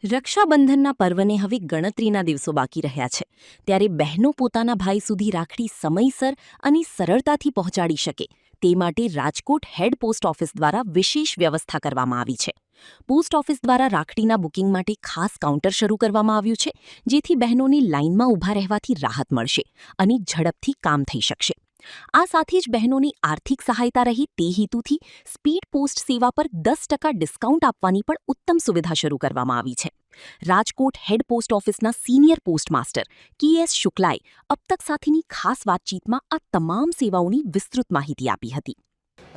રક્ષાબંધનના પર્વને હવે ગણતરીના દિવસો બાકી રહ્યા છે, ત્યારે બહેનો પોતાના ભાઈ સુધી રાખડી સમયસર અને સરળતાથી પહોંચાડી શકે તે માટે રાજકોટ હેડ પોસ્ટ ઓફિસ દ્વારા વિશેષ વ્યવસ્થા કરવામાં આવી છે. પોસ્ટ ઓફિસ દ્વારા રાખડીના બુકિંગ માટે ખાસ કાઉન્ટર શરૂ કરવામાં આવ્યું છે, જેથી બહેનોને લાઇનમાં ઊભા રહેવાથી રાહત મળશે અને ઝડપથી કામ થઈ શકશે. આ સાથે જ બહેનોની આર્થિક સહાયતા રહે તે હેતુથી સ્પીડ પોસ્ટ સેવા પર 10% ડિસ્કાઉન્ટ આપવાની પણ ઉત્તમ સુવિધા શરૂ કરવામાં આવી છે. રાજકોટ હેડ પોસ્ટ ઓફિસના સિનિયર પોસ્ટ માસ્ટર કે.એસ. શુક્લાએ અબ તક સાથેની ખાસ વાતચીતમાં આ તમામ સેવાઓની વિસ્તૃત માહિતી આપી હતી.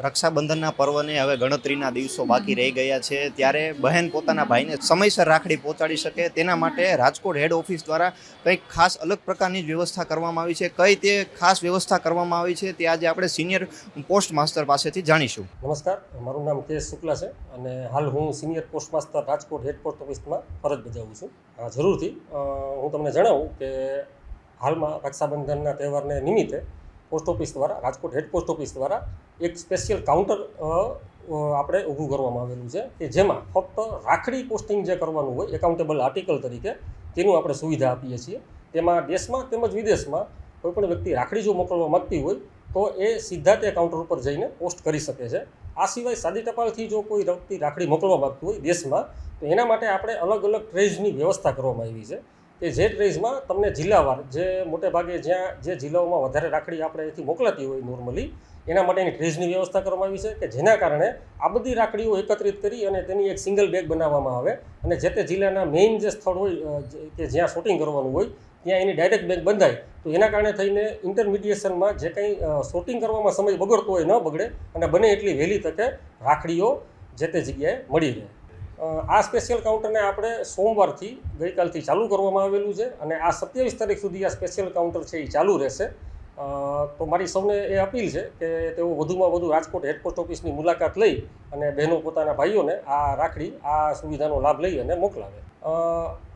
રક્ષાબંધનના પર્વને હવે ગણતરીના દિવસો બાકી રહી ગયા છે, ત્યારે બહેન પોતાના ભાઈને સમયસર રાખડી પહોંચાડી શકે તેના માટે રાજકોટ હેડ ઓફિસ દ્વારા કંઈક ખાસ અલગ પ્રકારની વ્યવસ્થા કરવામાં આવી છે. કઈ તે ખાસ વ્યવસ્થા કરવામાં આવી છે તે આજે આપણે સિનિયર પોસ્ટ માસ્ટર પાસેથી જાણીશું. નમસ્કાર, મારું નામ કે.એસ. શુક્લા છે અને હાલ હું senior postmaster Rajkot head post ઓફિસમાં ફરજ બજાવું છું. જરૂરથી હું તમને જણાવું કે હાલમાં રક્ષાબંધનના તહેવારને નિમિત્તે પોસ્ટ ઓફિસ દ્વારા રાજકોટ હેડ પોસ્ટ ઓફિસ દ્વારા એક સ્પેશિયલ કાઉન્ટર આપણે ઊભું કરવામાં આવેલું છે કે જેમાં ફક્ત રાખડી પોસ્ટિંગ જે કરવાનું હોય એકાઉન્ટેબલ આર્ટિકલ તરીકે તેનું આપણે સુવિધા આપીએ છીએ. તેમાં દેશમાં તેમજ વિદેશમાં કોઈપણ વ્યક્તિ રાખડી જો મોકલવા માગતી હોય તો એ સીધા તે કાઉન્ટર ઉપર જઈને પોસ્ટ કરી શકે છે. આ સિવાય સાદી ટપાલથી જો કોઈ વ્યક્તિ રાખડી મોકલવા માગતું હોય દેશમાં તો એના માટે આપણે અલગ અલગ ટ્રેઝની વ્યવસ્થા કરવામાં આવી છે કે જે ટ્રેઝમાં તમને જિલ્લાવાર જે મોટે ભાગે જ્યાં જે જિલ્લાઓમાં વધારે રાખડી આપણે અહીંથી મોકલાતી હોય નોર્મલી એના માટેની ટ્રેઝની વ્યવસ્થા કરવામાં આવી છે કે જેના કારણે આ બધી રાખડીઓ એકત્રિત કરી અને તેની એક સિંગલ બેગ બનાવવામાં આવે અને જે તે જિલ્લાના મેઇન જે સ્થળ હોય કે જ્યાં શોટિંગ કરવાનું હોય ત્યાં એની ડાયરેક્ટ બેગ બંધાય તો એના કારણે થઈને ઇન્ટરમિડિયેશનમાં જે કંઈ શોટિંગ કરવામાં સમય બગડતો હોય ન બગડે અને બને એટલી વહેલી તકે રાખડીઓ જે તે જગ્યાએ મળી રહે. આ સ્પેશિયલ કાઉન્ટરને આપણે સોમવારથી ગઈકાલથી ચાલુ કરવામાં આવેલું છે અને આ 27 તારીખ સુધી આ સ્પેશિયલ કાઉન્ટર છે એ ચાલુ રહેશે. તો મારી સૌને એ અપીલ છે કે તેઓ વધુમાં વધુ રાજકોટ હેડ પોસ્ટ ઓફિસની મુલાકાત લઈ અને બહેનો પોતાના ભાઈઓને આ રાખડી આ સુવિધાનો લાભ લઈ અને મોકલાવે.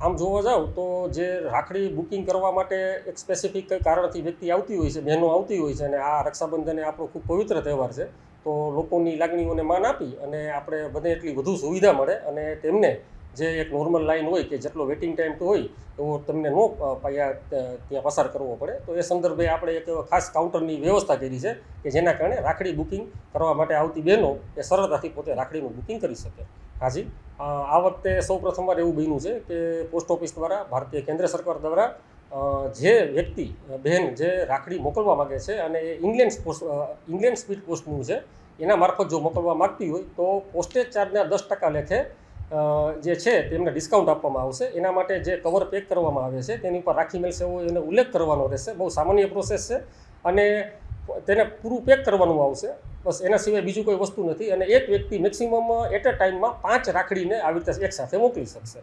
આમ જોવા જાવ તો જે રાખડી બુકિંગ કરવા માટે એક સ્પેસિફિક કારણથી વ્યક્તિ આવતી હોય છે, બહેનો આવતી હોય છે અને આ રક્ષાબંધન એ આપણો ખૂબ પવિત્ર તહેવાર છે તો લોકોની લાગણીઓને માન આપી અને આપણે બને એટલી વધુ સુવિધા મળે અને તેમને જે એક નોર્મલ લાઈન હોય કે જેટલો વેટિંગ ટાઈમ તો હોય એવો તમને ન ત્યાં પસાર કરવો પડે તો એ સંદર્ભે આપણે એક ખાસ કાઉન્ટરની વ્યવસ્થા કરી છે કે જેના કારણે રાખડી બુકિંગ કરવા માટે આવતી બહેનો એ સરળતાથી પોતે રાખડીનું બુકિંગ કરી શકે. હાજી, આ વખતે સૌ પ્રથમવાર એવું બન્યું છે કે પોસ્ટ ઓફિસ દ્વારા ભારતીય કેન્દ્ર સરકાર દ્વારા જે વ્યક્તિ બહેન જે રાખડી મોકલવા માગે છે અને એ ઇંગ્લેન્ડ સ્પીડ પોસ્ટનું છે એના મારફત જો મોકલવા માગતી હોય તો પોસ્ટેજ ચાર્જના 10% લેખે જે છે તેમને ડિસ્કાઉન્ટ આપવામાં આવશે. એના માટે જે કવર પેક કરવામાં આવે છે તેની ઉપર રાખી મેળશે એવો એને ઉલ્લેખ કરવાનો રહેશે. બહુ સામાન્ય પ્રોસેસ છે અને તેને પૂરું પેક કરવાનું આવશે, બસ એના સિવાય બીજું કોઈ વસ્તુ નથી અને એક વ્યક્તિ મેક્સિમમ એટ અ ટાઈમમાં 5 રાખડીને આવી રીતે એકસાથે મોકલી શકશે.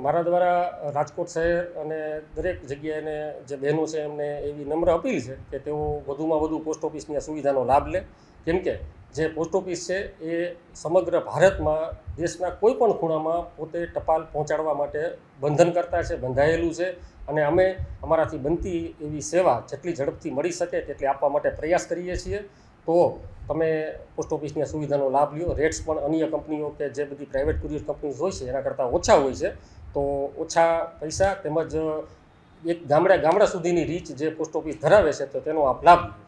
મારા દ્વારા રાજકોટ શહેર અને દરેક જગ્યાએને જે બહેનો છે એમને એવી નમ્ર અપીલ છે કે તેઓ વધુમાં વધુ પોસ્ટ ઓફિસની આ સુવિધાનો લાભ લે, કેમ કે જે પોસ્ટ ઓફિસ છે એ સમગ્ર ભારતમાં દેશના કોઈ પણ ખૂણામાં પોતે ટપાલ પહોંચાડવા માટે બંધનકર્તા છે, બંધાયેલું છે અને અમે અમારાથી બનતી એવી સેવા જેટલી ઝડપથી મળી શકે તેટલી આપવા માટે પ્રયાસ કરીએ છીએ. તો તમે પોસ્ટ ઓફિસની આ સુવિધાનો લાભ લ્યો. રેટ્સ પણ અન્ય કંપનીઓ કે જે બધી પ્રાઇવેટ કુરિયર કંપનીઝ હોય છે એના કરતાં ઓછા હોય છે, તો ઓછા પૈસા તેમજ એક ગામડા સુધીની રીચ જે પોસ્ટ ઓફિસ ધરાવે છે તો તેનો આપ લાભ લ્યો.